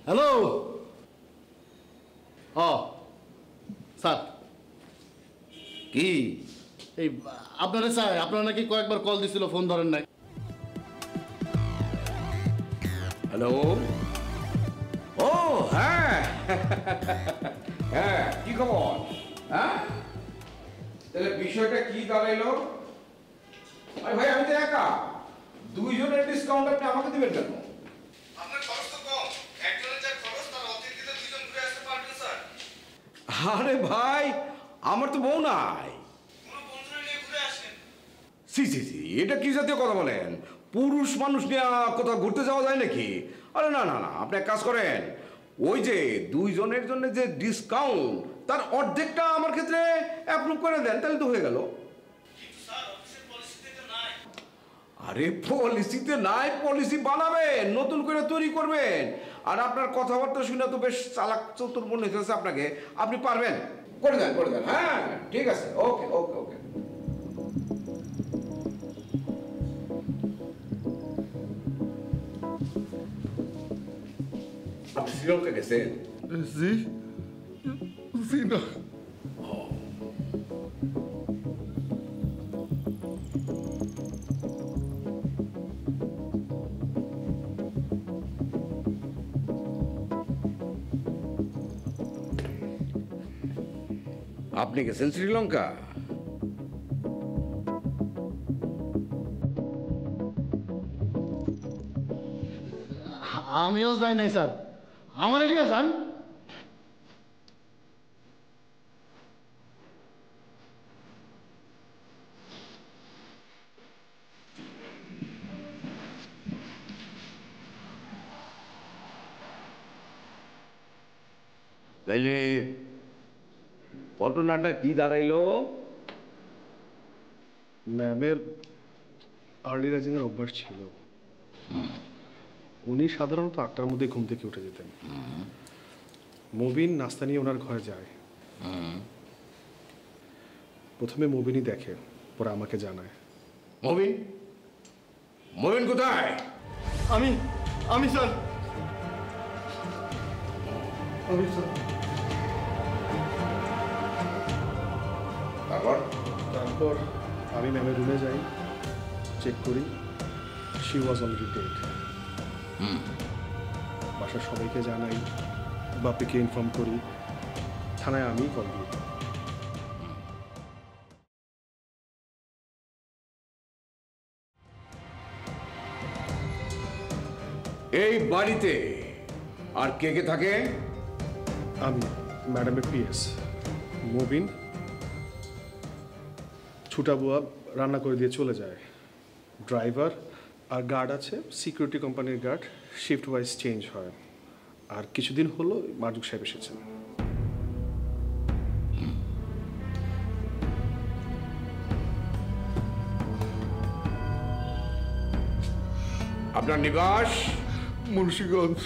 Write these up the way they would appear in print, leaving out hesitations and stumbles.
Hello. ও sir, কি এই আপনারা স্যার, আপনারা নাকি কয়েকবার কল দিছিল, ফোন ধরেন নাই। হ্যালো। ও হ্যাঁ হ্যাঁ, কি খবর? হ্যাঁ, তাহলে বিষয়টা কি দাঁড়াইলো? আরে ভাই, আমি তো একা, দুইজনের ডিসকাউন্ট আপনি আমাকে দিবেন কেন? আপনার খরচ তো কম, একজনের যা খরচ তার অতিরিক্ত দুইজন ঘুরে আসতে পারবেন স্যার। আরে ভাই, আমার তো বউ নাই। পুরো বন্ধুরা নিয়ে ঘুরে আসেন। সি সি সি, এটা কি জাতীয় কথা বলেন? পুরুষ মানুষ নিয়ে কোথাও ঘুরতে যাওয়া যায় নাকি? আরে না না না, আপনি এক কাজ করেন, ওই যে দুইজনের জন্য যে ডিসকাউন্ট, তার অর্ধেকটা আমার ক্ষেত্রে অ্যাপ্রুভ করে দেন, তাহলে তো হয়ে গেল। কিন্তু স্যার, অফিসের পলিসিতে তো নাই। আরে পলিসিতে নাই, পলিসি বানাবেন, নতুন করে তৈরি করবেন। আর আপনার কথাবার্তা শুনে তো বেশ চালাক চতুর মনে হয়েছে আপনাকে, আপনি পারবেন, করে দেন করে দেন। হ্যাঁ ঠিক আছে, ওকে ওকে ওকে। আপনি শ্রীলঙ্কা গেছেন? জি জি না। আপনি গেছেন শ্রীলঙ্কা? আমিও যাই নাই স্যার, আমার এদিকে যান। তাইলে ঘটনাটা কি দাঁড়াইলো? ম্যামের আর্লি রাইজিংয়ের অভ্যাস ছিল। উনি সাধারণত 8টার মধ্যে ঘুম থেকে উঠে যেতেন। মবিন নাস্তা নিয়ে ওনার ঘরে যায়। প্রথমে মবিনই দেখে, পরে আমাকে জানায়। মবিন? মবিন কোথায়? আমি আমি স্যার, আমি স্যার। তারপর আমি ম্যামের রুমে যাই, চেক করি, শি ওয়াজ অলরেডি ডেড। বাসার সবাইকে জানাই, বাপিকে ইনফর্ম করি, থানায় আমিই কল দিই। এই বাড়িতে আর কে কে থাকে? আমি, ম্যাডামের পিএস মবিন, ছুটা বুয়া রান্না করে দিয়ে চলে যায়। ড্রাইভার আর গার্ড আছে, সিকিউরিটি কোম্পানির গার্ড, শিফট ওয়াইজ চেঞ্জ হয়। আর কিছুদিন হলো মার্জুক সাহেব এসেছেন। আপনার নিবাস? মুন্সিগঞ্জ।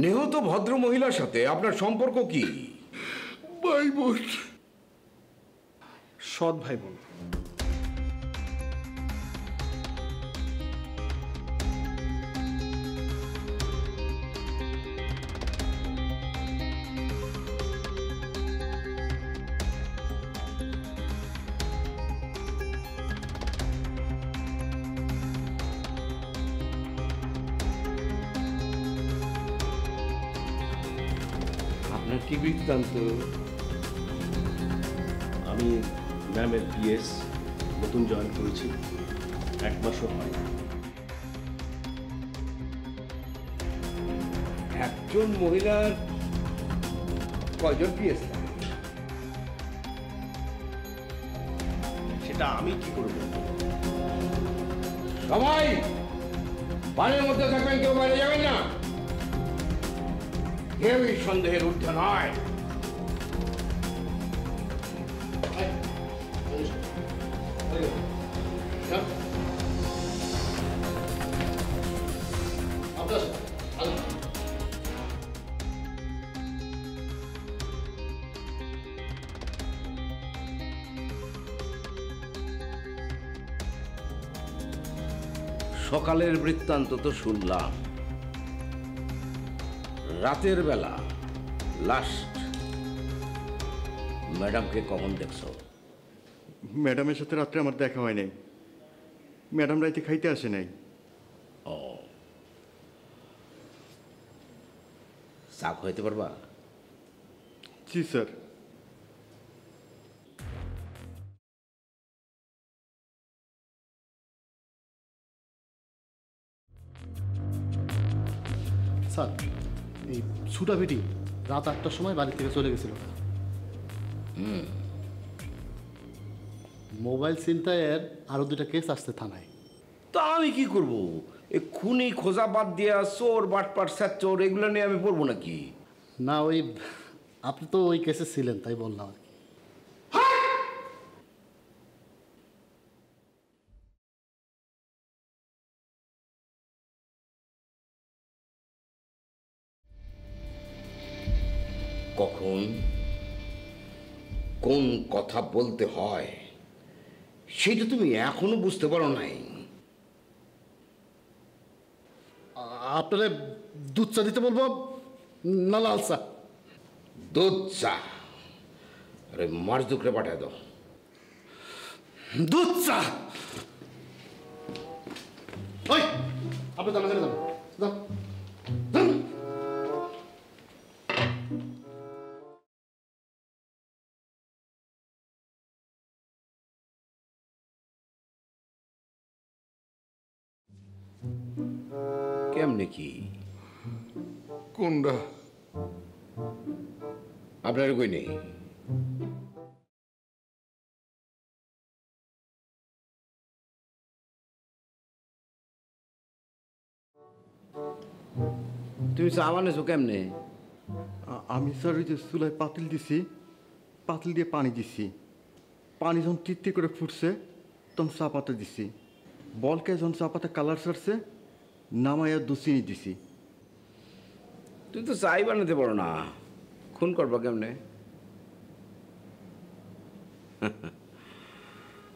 নিহত ভদ্র মহিলার সাথে আপনার সম্পর্ক কি? ভাই বোন। সৎ ভাই বোন। আপনার কি বৃত্তান্ত? আমি ম্যামের পিএস, নতুন জয়েন করেছি, 1 মাসও হয়। একজন মহিলার কয়জন পিএস? সেটা আমি কি করে বলবো? সবাই বাড়ির মধ্যে থাকবেন, কেউ বাইরে যাবেন না। কেউই সন্দেহের ঊর্ধ্বে নয়। সকালের বৃত্তান্ত তো শুনলাম, রাতের বেলা লাস্ট ম্যাডামকে কখন দেখছো? ম্যাডামের সাথে রাত্রে আমার দেখা হয় নাই। ম্যাডাম রাইতে খাইতে আসে নাই। ও, চা খাইতে পারবা? জি স্যার। স্যার, এই ছুটা বেটি রাত 8টার সময় বাড়ি থেকে চলে গেছিল। মোবাইল ছিনতাইয়ের আরও 2টা কেস আসছে থানায়। তা আমি কি করব? এই খুনি খোঁজা বাদ দিয়া চোর বাটপাট চোর এগুলো নিয়ে আমি পড়বো নাকি? না, ওই আপনি তো ওই কেসে ছিলেন তাই বললাম আর কি। কখন কোন কথা বলতে হয় সেটা তুমি এখনো বুঝতে পারো নাই। আপনারা দুধ চা দিতে বলবো না লাল চা? দুধ চা? আরে মারজুকরে পাঠায় দাও। দুধ চা। ওই আপনি দাম দাম দাম। কেমনে কি কোনটা? আপনার কই নেই? তুমি চা বানাইছো কেমনে? আমি স্যার ওই যে চুলায় পাতিল দিছি, পাতিল দিয়ে পানি দিছি। পানি যখন টিটটি করে ফুটছে তখন চা পাতা দিছি। বলকে যখন চা পাতা কালার ছাড়ছে নামাইয়া 2 চিনি দিছি। তুমি তো চাই বানাতে পারো না, খুন করবা কেমনে?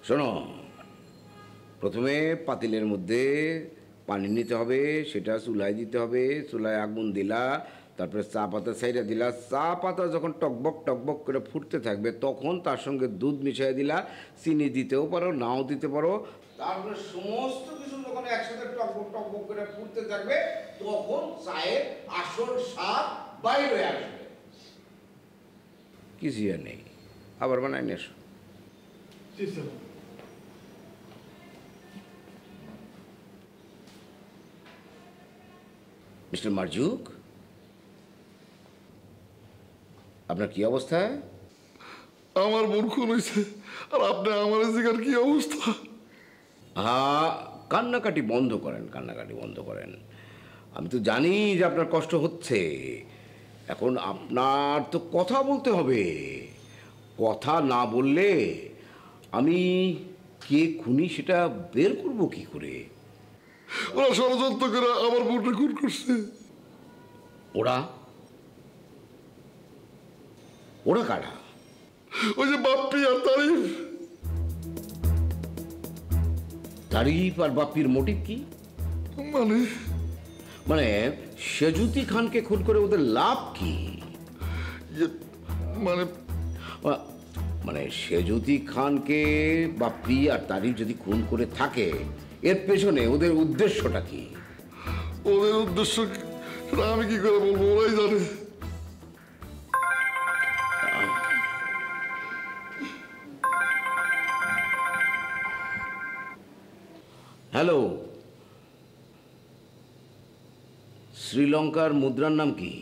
শোনো, প্রথমে পাতিলের মধ্যে পানি নিতে হবে, সেটা চুলায় দিতে হবে। চুলায় আগুন দিলা, তারপরে চা পাতা সাইডা দিলা। চা পাতা যখন টকবক টকবক করে ফুটতে থাকবে তখন তার সঙ্গে দুধ মিশিয়ে দিলা। চিনি দিতেও পারো, নাও দিতে পারো। তারপরে সমস্ত কিছু যখন একসাথে টকবক টকবক করে ফুটতে থাকবে তখন চায়ের আসল স্বাদ বাইরে আসবে। কিছুই আর নেই, আবার বানাই নিয়ে এসো। জি স্যার। মিস্টার মারজুক, আপনার কি অবস্থা? আমার মন খুন হয়েছে, আর আপনি আমার জিগার কি অবস্থা? হ্যাঁ, কান্নাকাটি বন্ধ করেন, কান্নাকাটি বন্ধ করেন। আমি তো জানি যে আপনার কষ্ট হচ্ছে। এখন আপনার তো কথা বলতে হবে। কথা না বললে আমি কে খুনি সেটা বের করব কি করে? ওরা ষড়যন্ত্র করে আমার বোনটা খুন করছে। ওরা ওরা কারা? ওই যে বাপ্পি আর তারিফ। তারিফ আর বাপ্পির মোটিভ কি? মানে মানে সেজুতি খানকে খুন করে ওদের লাভ কি? মানে মানে সেজুতি খানকে বাপ্পি আর তারিফ যদি খুন করে থাকে এর পেছনে ওদের উদ্দেশ্যটা কি? ওদের উদ্দেশ্য সেটা আমি কি করে বলবো, ওরাই জানে। হ্যালো, শ্রীলঙ্কার মুদ্রার নাম কি?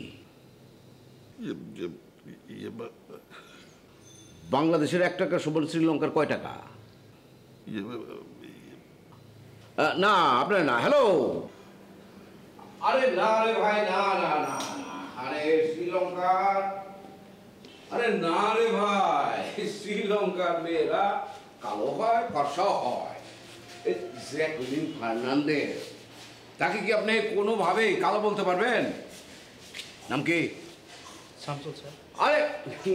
বাংলাদেশের 1 টাকা সমান শ্রীলঙ্কার কয় টাকা? না আপনার না। হ্যালো, আরে না রে ভাই, না না না, আরে শ্রীলঙ্কার, আরে না রে ভাই, শ্রীলঙ্কার মেয়েরা কালো হয়, ফর্সা হয়। জ্যাকুলিন ফার্নান্দেজ, তাকে কি আপনি কোনোভাবে কালো বলতে পারবেন? নাম কি? শামসুল স্যার। আরে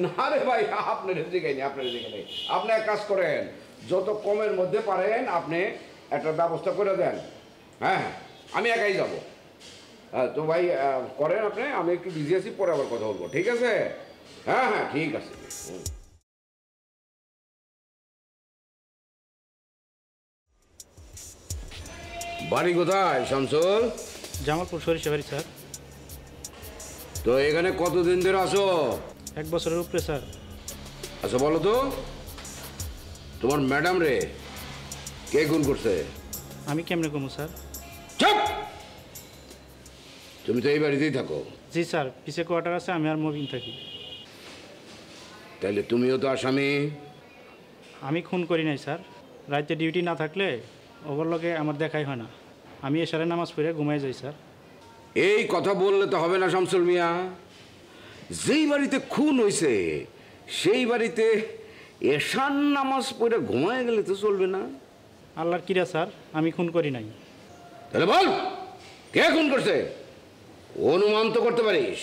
না রে ভাই, আপনার জায়গায় নেই, আপনার জায়গায় নেই। আপনি এক কাজ করেন, যত কমের মধ্যে পারেন আপনি একটা ব্যবস্থা করে দেন। হ্যাঁ, আমি একাই যাব। তো ভাই করেন আপনি, আমি একটু বিজি আছি, পরে আবার কথা বলবো, ঠিক আছে? হ্যাঁ হ্যাঁ ঠিক আছে। বাড়ি কোথায় শামসুল? জামালপুর সরিষাবাড়ি স্যার। তো এখানে কতদিন ধরে আসো? 1 বছরের উপরে স্যার। আচ্ছা বলো তো, তোমার ম্যাডাম রে কে খুন করছে? আমি কেমনে কমু স্যার? চুপ! তুমি তো এই বাড়িতেই থাকো। জি স্যার, পিছে কোয়ার্টার আছে, আমি আর মবিন থাকি। তাইলে তুমিও তো আসামি। আমি খুন করি নাই স্যার, রাতে ডিউটি না থাকলে ওভারলকে আমার দেখাই হয় না। আমি এশারে নামাজ পড়ে ঘুমাই যাই স্যার। এই কথা বললে তো হবে না শামসুল মিয়া। যেই বাড়িতে খুন হয়েছে সেই বাড়িতে এশার নামাজ পড়ে ঘুমায় গেলে তো চলবে না। আল্লাহর কিরা স্যার, আমি খুন করি নাই। তাহলে বল কে খুন করছে? অনুমান তো করতে পারিস।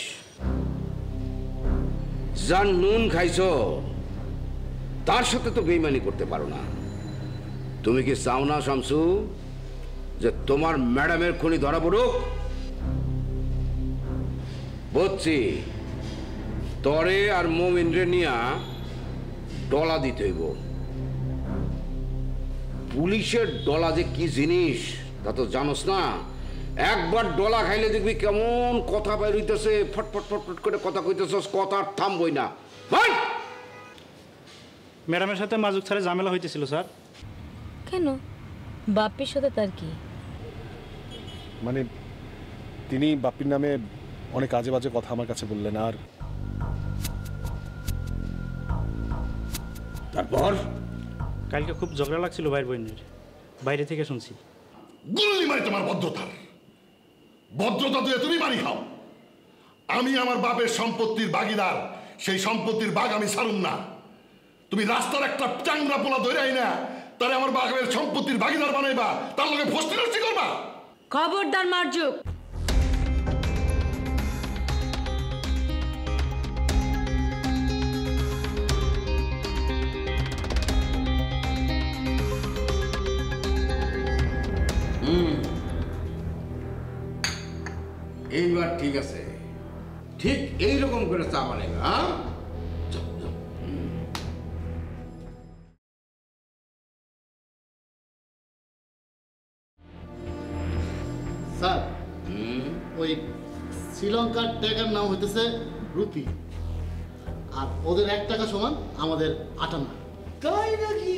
যার নুন খাইছো তার সাথে তো বেইমানি করতে পারো না। তুমি কি চাও না শামসু যে তোমার ম্যাডামের খুনি ধরা পড়ুক? বুঝছি, তরে আর মোমিনরে নিয়া ডলা দিতে হইব। পুলিশের ডলা যে কি জিনিস তা তো জানোস না। একবার ডলা খাইলে দেখবি কেমন কথা বাইর হইতেছে, ফটফট ফটফট করে কথা কইতেছস, কথা আর থামবই না। ম্যাডামের সাথে মাজুক স্যারের ঝামেলা হইতেছিল স্যার। কেন? বাপ্পির সাথে তার কি? মানে তিনি বাপ্পির নামে অনেক আজে বাজে কথা আমার কাছে বললেন। আর তারপর কালকে খুব ঝগড়া লাগছিল ভাইয়ের বোনের, বাইরে থেকে শুনছি। গুল্লি মারি তোমার ভদ্রতার। ভদ্রতা দিয়ে তুমি মারি খাও। আমি আমার বাপের সম্পত্তির ভাগিদার, সেই সম্পত্তির ভাগ আমি ছাড়ুম না। তুমি রাস্তার একটা চাংরা পোলা ধরে আই না তারে আমার বাপের সম্পত্তির ভাগিদার বানাইবা, তার লগে ফষ্টি নষ্টি করবা। খবরদার মারজুক। এইবার ঠিক আছে, ঠিক এইরকম করে চা বানাইবে। হ্যাঁ স্যার, ওই শ্রীলঙ্কার টাকার নাম হইতেছে রুপি, আর ওদের 1 টাকা সমান আমাদের 8 আনা। তাই নাকি?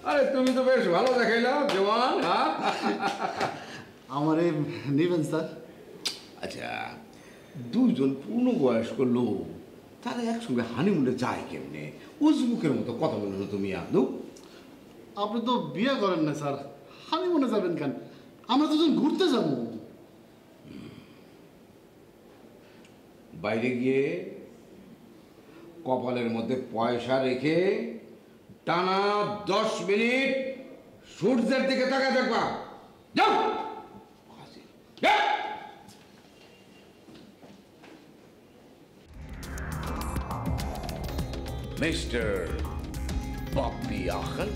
আরে তুমি তো বেশ ভালো দেখাইলা জওয়ান। আমারে নেবেন স্যার? আচ্ছা, দুজন পূর্ণবয়স্ক লোক তারা একসঙ্গে হানিমুনে যায় কেমনে? উজবুকের মতো কথা বলো তুমি। আদৌ আপনি তো বিয়ে করেন না স্যার, হানিমুনে যাবেন কেন? আমরা দুজন ঘুরতে যাবো। বাইরে গিয়ে কপালের মধ্যে পয়সা রেখে টানা 10 মিনিট সূর্যের দিকে তাকায় থাকবা। যাও মিস্টার বাপ্পি আহমেদ,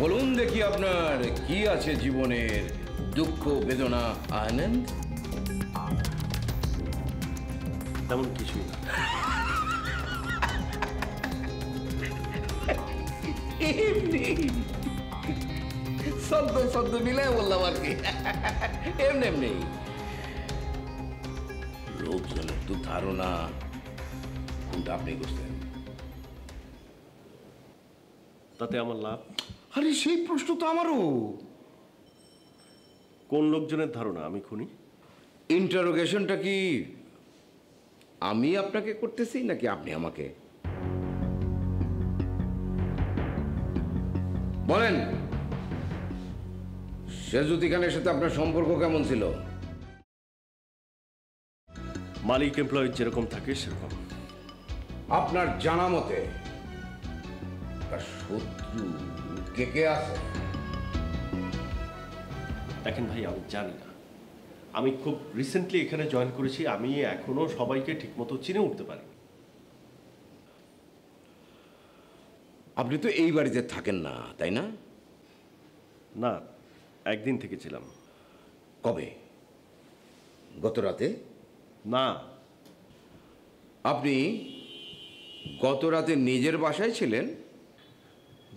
বলুন দেখি আপনার কি আছে জীবনের দুঃখ বেদনা আনন্দ? তেমন কিছুই না। এমনি শব্দ মিলাই বললাম আর কি। এমনি এমনি লোকজনের তো ধারণা কোনটা আপনি করছেন। তাতে আমার লাভ? আরে সেই প্রশ্ন তো আমারও। কোন লোকজনের ধারণা আমি খুনি? ইন্টারোগেশনটা কি আমি আপনাকে করতেছি নাকি আপনি আমাকে? বলেন, শেজুতি খানের সাথে আপনার সম্পর্ক কেমন ছিল? মালিক এমপ্লয়ি যেরকম থাকে সেরকম। আপনার জানা মতে তার শত্রু কে কে আছে? দেখেন ভাই, আমি জানি না। আমি খুব রিসেন্টলি এখানে জয়েন করেছি, আমি এখনো সবাইকে ঠিকমতো চিনে উঠতে পারি। আপনি তো এই বাড়িতে থাকেন না, তাই না? না, একদিন থেকে ছিলাম। কবে? গত রাতে? না। আপনি গত রাতে নিজের বাসায় ছিলেন?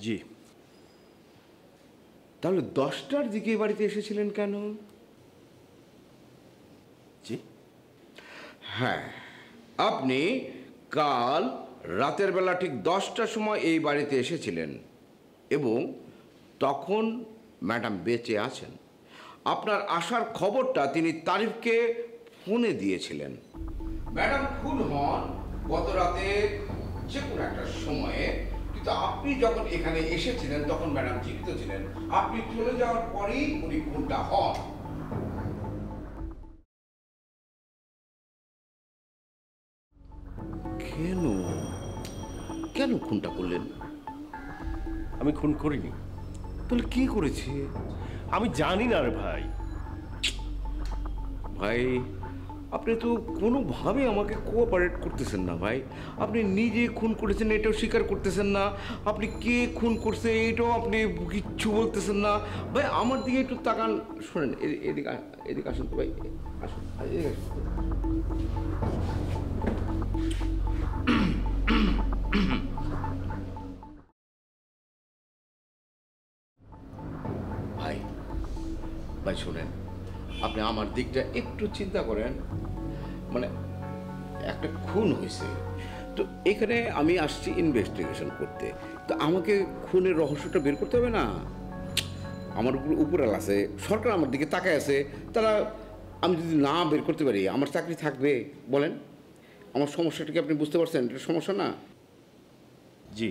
জি। তাহলে 10টার দিকে বাড়িতে এসেছিলেন কেন? জি। হ্যাঁ, আপনি কাল রাতের বেলা ঠিক 10টার সময় এই বাড়িতে এসেছিলেন এবং তখন ম্যাডাম বেঁচে আছেন। আপনার আসার খবরটা তিনি তারিফকে ফোনে দিয়েছিলেন। ম্যাডাম খুন হন গত রাতে যে কোনো একটা সময়ে, কিন্তু আপনি যখন এখানে এসেছিলেন তখন ম্যাডাম জীবিত ছিলেন। আপনি চলে যাওয়ার পরেই উনি খুনটা হন। কেন কেন খুনটা করলেন? আমি খুন করিনি। তাহলে কি করেছে? আমি জানি না রে ভাই। ভাই, আপনি তো কোনোভাবে আমাকে কোঅপারেট করতেছেন না ভাই। আপনি নিজে খুন করেছেন এটাও স্বীকার করতেছেন না, আপনি কে খুন করছে এটাও আপনি কিচ্ছু বলতেছেন না। ভাই আমার দিকে একটু তাকান। শোনেন, এদিকে এদিকে আসুন তো ভাই, আসুন এদিকে আসুন। ভাই ভাই শোনেন, আপনি আমার দিকটা একটু চিন্তা করেন। মানে একটা খুন হয়েছে, তো এখানে আমি আসছি ইনভেস্টিগেশন করতে, তো আমাকে খুনের রহস্যটা বের করতে হবে না? আমার উপরাল আছে, সরকার আমার দিকে তাকায় আছে, তারা আমি যদি না বের করতে পারি আমার চাকরি থাকবে? বলেন, আমার সমস্যাটা কি আপনি বুঝতে পারছেন? এটা সমস্যা না? জি।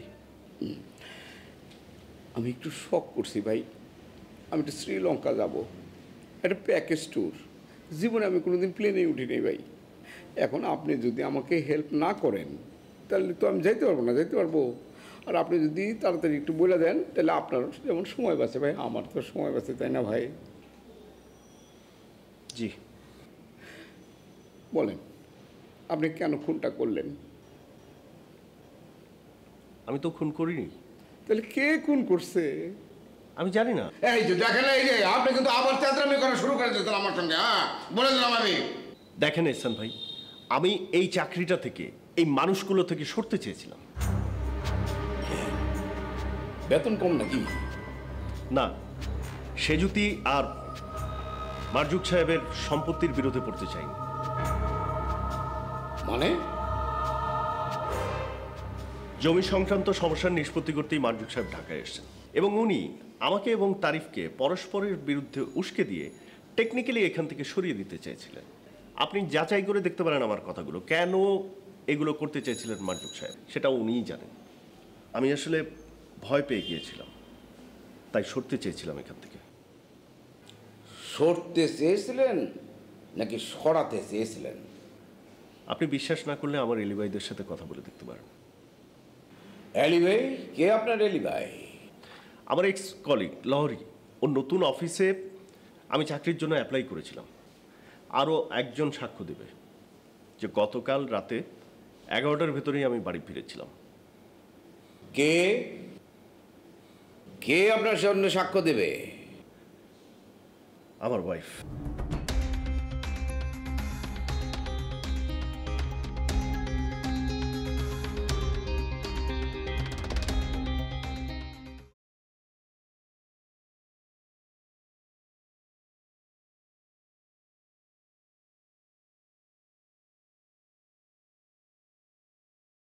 আমি একটু শখ করছি ভাই, আমি একটু শ্রীলঙ্কা যাব, একটা প্যাকেজ ট্যুর। জীবনে আমি কোনোদিন প্লেনে উঠি নেই ভাই। এখন আপনি যদি আমাকে হেল্প না করেন তাহলে তো আমি যাইতে পারবো না। যাইতে পারবো, আর আপনি যদি তাড়াতাড়ি একটু বলে দেন তাহলে আপনার যেমন সময় বাঁচে ভাই, আমার তো সময় বাঁচে, তাই না ভাই? জি। বলেন, আপনি কেন খুনটা করলেন? আমি তো খুন করিনি। তাহলে কে খুন করছে? আমি জানি না। এই যে দেখেন, এই যে আপনি কিন্তু আবার তেতরামি করা শুরু করে দিতেন আমার সঙ্গে। হ্যাঁ, বলে দিলাম আমি। দেখেন এহসান ভাই, আমি এই চাকরিটা থেকে, এই মানুষগুলো থেকে সরতে চেয়েছিলাম। বেতন কম নাকি? না, সেজুতি আর মারজুক সাহেবের সম্পত্তির বিরোধে পড়তে চাইনি। মানে? জমি সংক্রান্ত সমস্যার নিষ্পত্তি করতেই মারজুক সাহেব ঢাকায় এসেছেন এবং উনি আমাকে এবং তারিফকে পরস্পরের বিরুদ্ধে উস্কে দিয়ে টেকনিক্যালি এখান থেকে সরিয়ে দিতে চেয়েছিলেন। আপনি যাচাই করে দেখতে পারেন আমার কথাগুলো। কেন এগুলো করতে চেয়েছিলেন মারজুক সাহেব সেটা উনিই জানেন। আমি আসলে ভয় পেয়ে গিয়েছিলাম, তাই সরতে চেয়েছিলাম এখান থেকে। সরতে চেয়েছিলেন নাকি সরাতে চেয়েছিলেন? আপনি বিশ্বাস না করলে আমার এলিভাইদের সাথে কথা বলে দেখতে পারেন। এলিভাই? কে আপনার এলিভাই? আমার এক্স কলিগ লহরি, ওর নতুন অফিসে আমি চাকরির জন্য অ্যাপ্লাই করেছিলাম। আরও একজন সাক্ষ্য দেবে যে গতকাল রাতে 11টার ভেতরেই আমি বাড়ি ফিরেছিলাম। কে কে আপনার সামনে সাক্ষ্য দেবে? আমার ওয়াইফ।